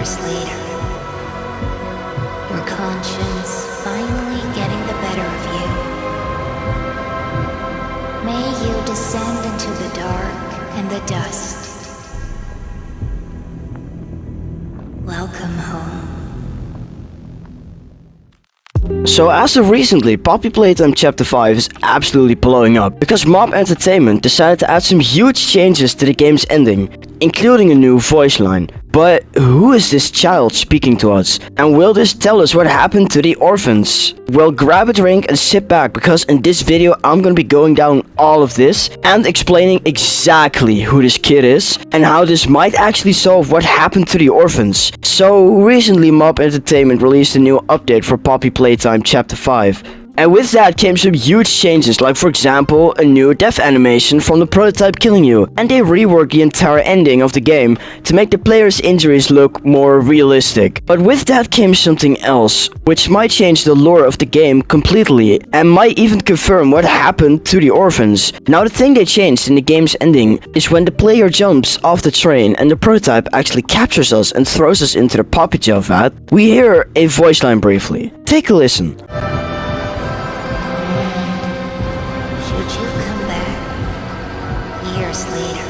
Years later, your conscience finally getting the better of you. May you descend into the dark and the dust. Welcome home. So as of recently, Poppy Playtime Chapter 5 is absolutely blowing up because Mob Entertainment decided to add some huge changes to the game's ending, including a new voice line. But who is this child speaking to us? And will this tell us what happened to the orphans? Well, grab a drink and sit back because in this video I'm gonna be going down all of this and explaining exactly who this kid is and how this might actually solve what happened to the orphans. So recently Mob Entertainment released a new update for Poppy Playtime Chapter 5. And with that came some huge changes, like for example, a new death animation from the prototype killing you, and they reworked the entire ending of the game to make the player's injuries look more realistic. But with that came something else, which might change the lore of the game completely, and might even confirm what happened to the orphans. Now the thing they changed in the game's ending is when the player jumps off the train and the prototype actually captures us and throws us into the Poppy Gel vat, we hear a voice line briefly. Take a listen. Years later,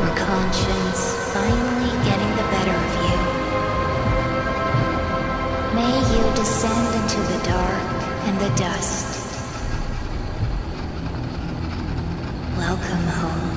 your conscience finally getting the better of you. May you descend into the dark and the dust. Welcome home.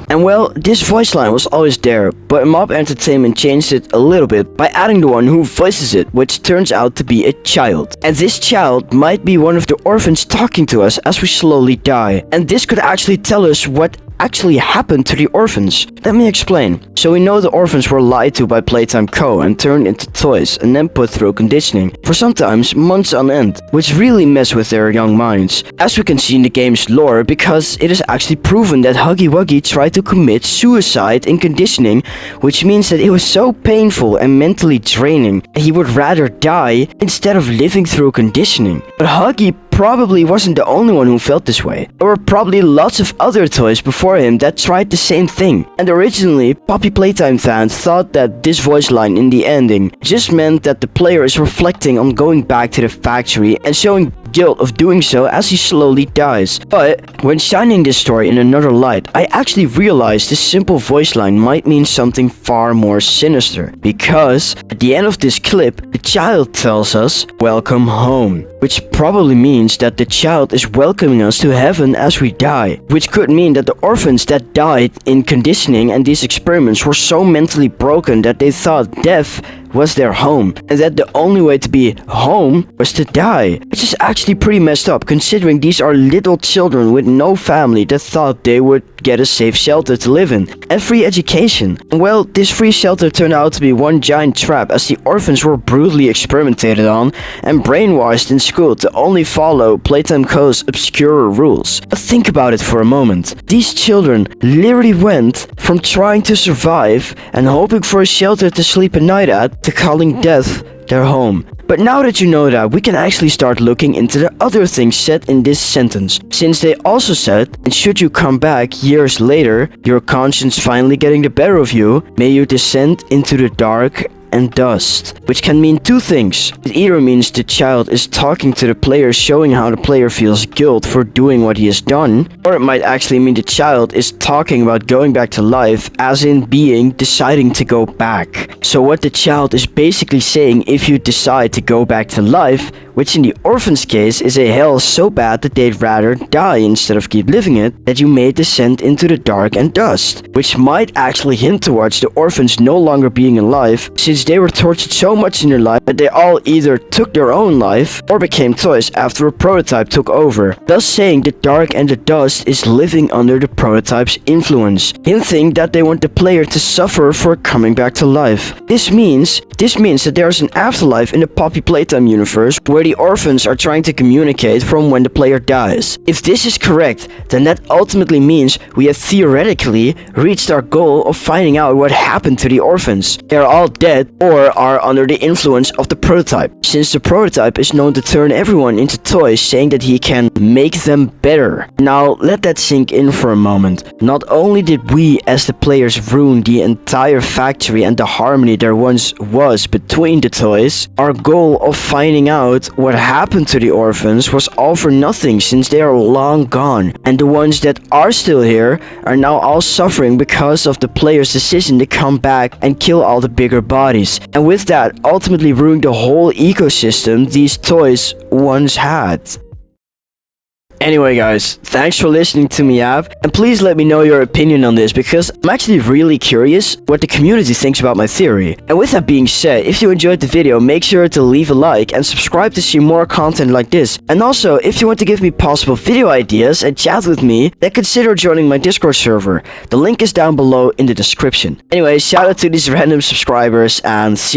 And well, this voice line was always there, but Mob Entertainment changed it a little bit by adding the one who voices it, which turns out to be a child. And this child might be one of the orphans talking to us as we slowly die. And this could actually tell us what actually happened to the orphans. Let me explain. So we know the orphans were lied to by Playtime Co. and turned into toys and then put through conditioning for sometimes months on end, which really mess with their young minds. As we can see in the game's lore, because it is actually proven that Huggy Wuggy tried to commit suicide in conditioning, which means that it was so painful and mentally draining that he would rather die instead of living through conditioning. But Huggy probably wasn't the only one who felt this way. There were probably lots of other toys before him that tried the same thing. And originally, Poppy Playtime fans thought that this voice line in the ending just meant that the player is reflecting on going back to the factory and showing guilt of doing so as he slowly dies. But when shining this story in another light, I actually realized this simple voice line might mean something far more sinister. Because at the end of this clip, the child tells us, "Welcome home," which probably means that the child is welcoming us to heaven as we die, which could mean that the orphans that died in conditioning and these experiments were so mentally broken that they thought death was their home, and that the only way to be home was to die, which is actually pretty messed up considering these are little children with no family that thought they would get a safe shelter to live in and free education. And well, this free shelter turned out to be one giant trap as the orphans were brutally experimented on and brainwashed in school to only follow Playtime Co.'s obscure rules. But think about it for a moment. These children literally went from trying to survive and hoping for a shelter to sleep at night at to calling death their home. But now that you know that, we can actually start looking into the other things said in this sentence. Since they also said, "And should you come back years later, your conscience finally getting the better of you, may you descend into the dark and dust," which can mean two things. It either means the child is talking to the player, showing how the player feels guilt for doing what he has done, or it might actually mean the child is talking about going back to life, as in deciding to go back. So what the child is basically saying, if you decide to go back to life, which in the orphan's case is a hell so bad that they'd rather die instead of keep living it, that you may descend into the dark and dust, which might actually hint towards the orphans no longer being alive, since they were tortured so much in their life that they all either took their own life or became toys after a prototype took over, thus saying the dark and the dust is living under the prototype's influence, hinting that they want the player to suffer for coming back to life. This means that there is an afterlife in the Poppy Playtime universe where the orphans are trying to communicate from when the player dies. If this is correct, then that ultimately means we have theoretically reached our goal of finding out what happened to the orphans. They are all dead or are under the influence of the prototype, since the prototype is known to turn everyone into toys, saying that he can make them better. Now let that sink in for a moment. Not only did we as the players ruin the entire factory and the harmony there once was between the toys, our goal of finding out what happened to the orphans was all for nothing, since they are long gone, and the ones that are still here are now all suffering because of the players' decision to come back and kill all the bigger bodies, and with that ultimately ruining the whole ecosystem these toys once had. Anyway guys, thanks for listening to me out, and please let me know your opinion on this, because I'm actually really curious what the community thinks about my theory. And with that being said, if you enjoyed the video, make sure to leave a like and subscribe to see more content like this. And also, if you want to give me possible video ideas and chat with me, then consider joining my Discord server. The link is down below in the description. Anyway, shout out to these random subscribers, and see you.